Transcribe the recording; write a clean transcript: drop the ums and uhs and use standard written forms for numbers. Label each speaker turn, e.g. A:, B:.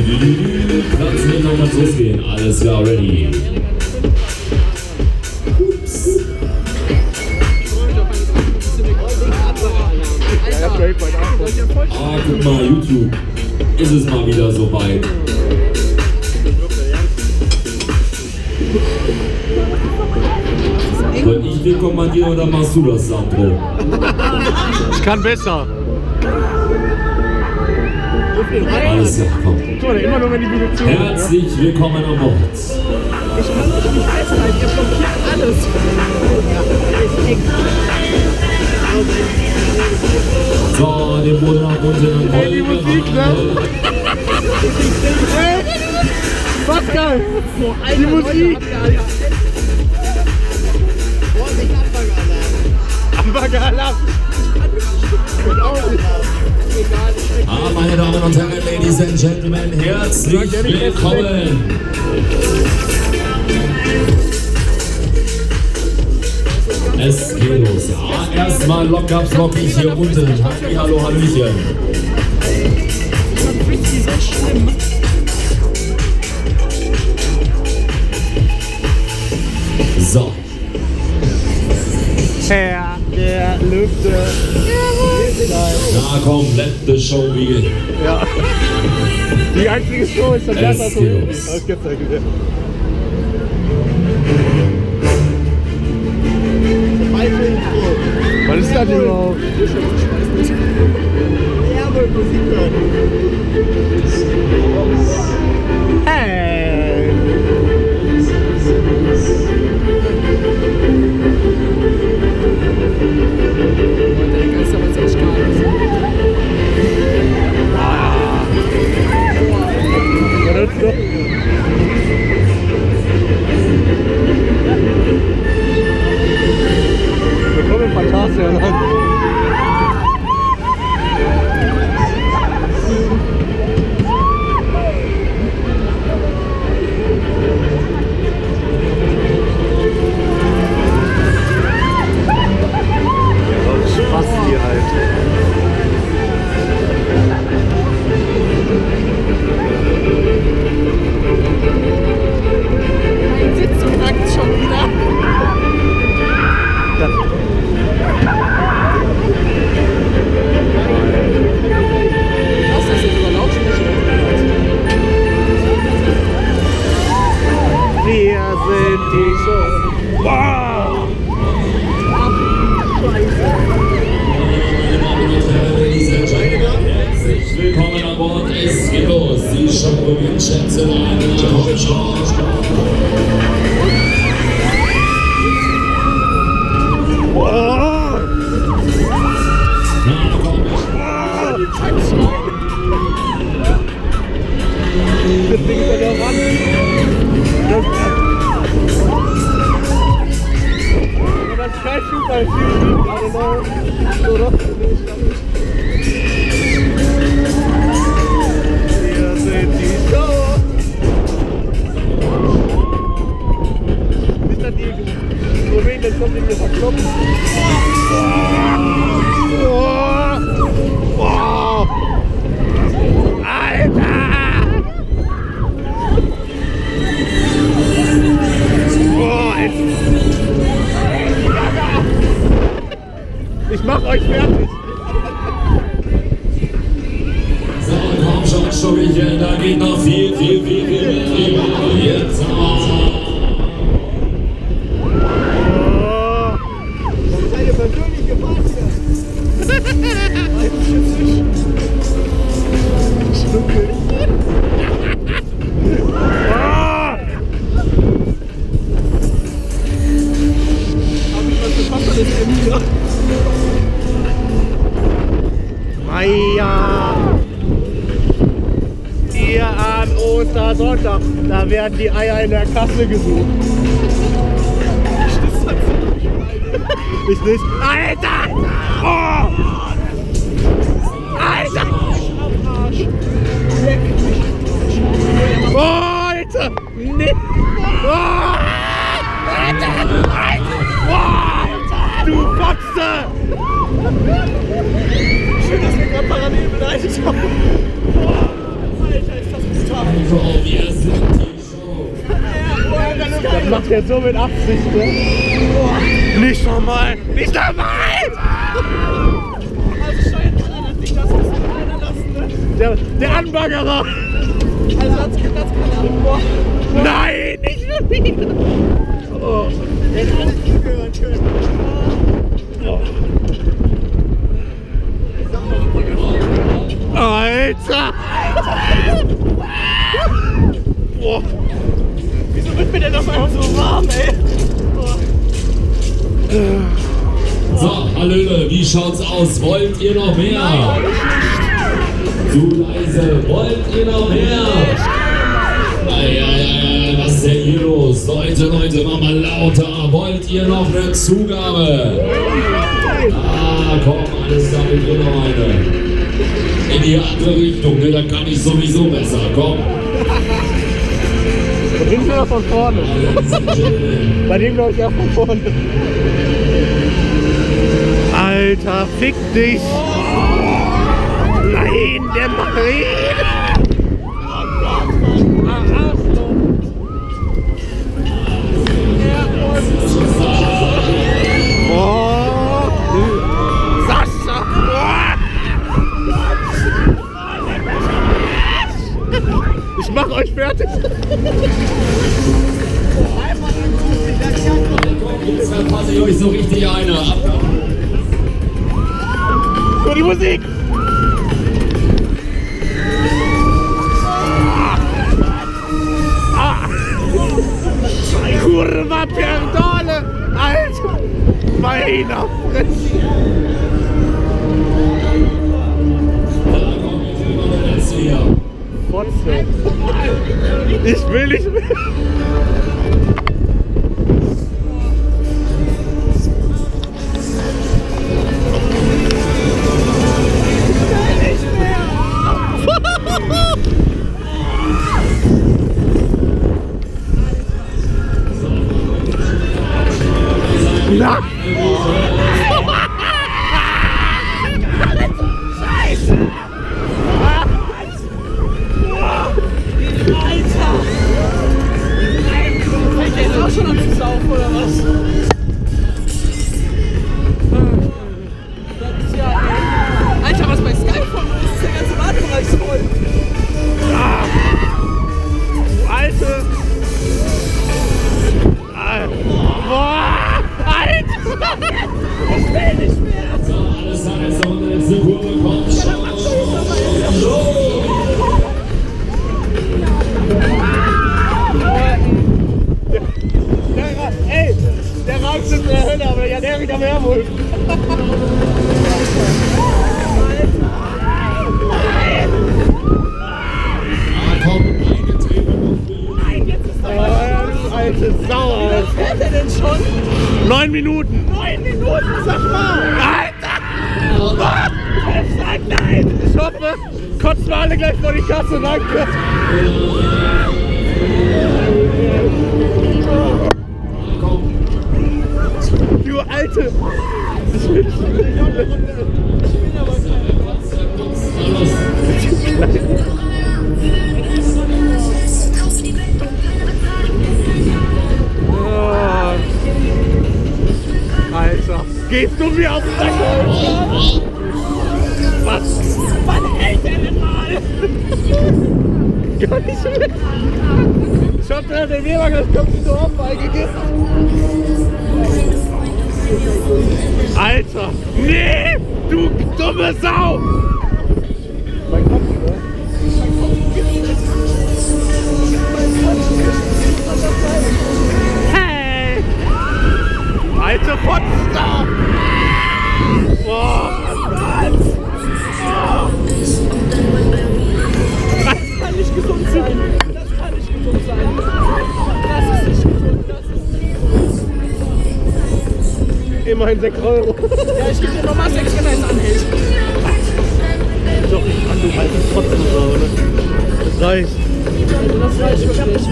A: Lass mich nochmal losgehen. Alles klar, ready. Ah, guck mal, YouTube. Ist es mal wieder so weit. Soll ich den kommandieren oder machst du das, Sandro?
B: Ich kann besser.
A: Alles klar, komm.
B: Immer nur, wenn die Produktion.
A: Herzlich willkommen an Bord.
C: Ich kann mich nicht festhalten, ihr blockiert alles.
A: So, den Boden nach unten und
B: Hey, die Musik, ne? Was geil! Die Musik! Hamburger-Alarm!
A: Meine Damen und Herren, Ladies and Gentlemen, herzlich willkommen! Es geht los. Ja, erstmal lockig hier unten. Hallo, Hallöchen. So.
B: Herr der Lüfte.
A: Na komm, let the show begin.
B: Ja. Die einzige Show ist das Jahr.
A: Es geht los.
B: Was ist das überhaupt? Hey! Willkommen in Phantasialand. Spaß hier halt.
C: Mein Sitz knackt schon wieder. Was ist das über Lautsprecher?
B: Wir sind die Show. Wow!
A: Herzlich willkommen an Bord. Es geht los. Die Show beginnt. Schätze ein.
B: Das Ding ist ja noch an. Das ist kein Fußballspiel, aber oder? Wir sind die Show. Ist das die Rumänien, das kommt in mir verkloppt? Wow! Alter! Ich mach euch fertig!
A: So, komm schon, Schuggelchen, da geht noch viel mehr. Jetzt
C: Eine persönliche Fahrt hier.
B: Schnuckel!
C: Hab ich was verpasst an dem hier?
B: Meier! Hier an Ostersonntag, da werden die Eier in der Kasse gesucht. Ich nicht. Alter! Oh! Alter! Oh, Alter! Nee! Oh! Alter! Oh, Alter! Du Fotze!
C: Schön, dass wir gerade parallel beleidigt haben. Alter, ist das brutal.
B: jetzt so mit 80, ne? Nicht normal! Nicht normal!
C: Also steuert man an das Ding, das muss man einer lassen, ne?
B: Der Anbaggerer!
C: Also das kann boah.
B: Nein, nicht schon wieder! Oh.
C: Der kann nicht gehören können.
B: Oh. Alter! Oh.
C: Wieso wird mir denn das einfach so warm, ey?
A: So, Hallöle, wie schaut's aus? Wollt ihr noch mehr?
C: Nein,
A: Zu leise, wollt ihr noch mehr? Was ist denn hier los? Leute, mach mal lauter. Wollt ihr noch eine Zugabe? Ah, komm, alles damit ihr noch eine. In die andere Richtung, ne? Dann kann ich sowieso besser. Komm.
B: Bei dem oder von vorne? Bei dem glaube ich auch von vorne. Alter, fick dich! Nein, der Marine! Oh, Sascha! Ich mach euch fertig!
A: Jetzt verpasse ich euch so richtig eine.
B: Nur die Musik! Kurva Perdole! Alter! Meiner Fresse! Fotze! Ich will nicht mehr! Na! Scheiße!
C: Alter! Fängt der jetzt auch schon an zu saufen, oder was? Das ist ja... Alter, was bei Skype von ist, ist der ganze Badebereich voll.
B: Ah, du Alte! Boah! Alter!
C: Ich will nicht mehr!
A: So, alles klar, jetzt noch eine letzte Kurve. Komm schon.
B: Ey, der reicht in der Hölle, aber ja, der riecht am Airwolf.
A: Komm, eine Treppe.
C: Nein, jetzt ist doch mal
B: Alte Sau,
C: Wie lange fährt der denn schon?
B: 9 Minuten.
C: 9 Minuten, sag mal!
B: Alter!
C: Sag nein!
B: Ich hoffe, kotzen wir alle gleich vor die Kasse, danke. Du Alte! Ich will nicht. Alter, gehst du mir auf den Sack? Was?
C: Wann hält der denn mal?
B: Gar nicht mehr. Ich hab mir den Wehrwagen das ganze Dorf beigegeben. Alter! Nee! Du dumme Sau! Mein Kopf, oder? Hey! Alte Potsdam! Boah!
C: Das kann nicht gesund sein. Das kann nicht gesund sein. Das ist nicht gesund. Das ist nicht gesund.
B: Immerhin 6 €.
C: Ja, ich gebe dir nochmal 6, wenn er es anhält.
B: Doch nicht an, du alte Potsdam, oder? Das reicht.
C: Also das reicht wirklich.